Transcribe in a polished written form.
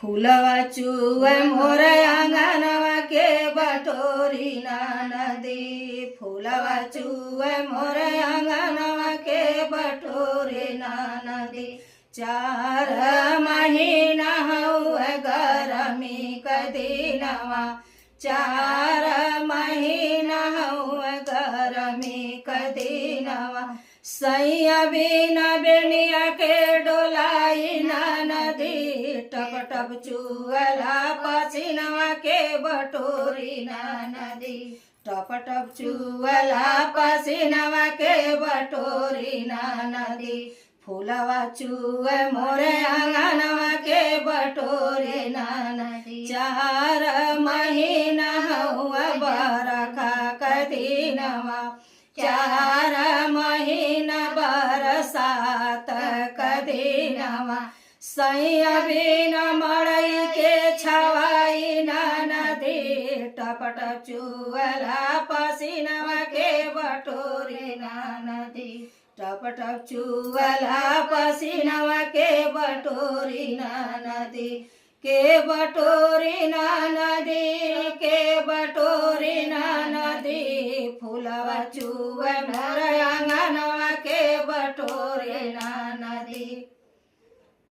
फूलवा चुए मोर आंगनवा के बटोरी ना नदी। फूलवा चुए मोर आंगनवा के बटोरी ना नदी। 4 महीना हुए गरमी क दिनवा। 4 महीना हुए गरमी क दिनवा। सैया बिना बेनिया के डोलाई ना नदी। टप टप चुअला पसीनवा के बटोरी ना नदी। टप टप चुअला पसीनवा के बटोरी ना नदी। फूलवा चुए मोरे आंगनवा के बटोरी ना नदी। 4 महीना हुआ बरखा क दिनवा। 4 महीना बरसात क दिनवा। सैया बिना मड़ई के छवाई ना नदी। टप टप चुअला पसीनवा के बटोरी ना नदी। टप टप चुअला पसीनवा के बटोरी ना नदी। के बटोरी ना नदी। के बटोरी ना नदी। फूलवा चुए मोर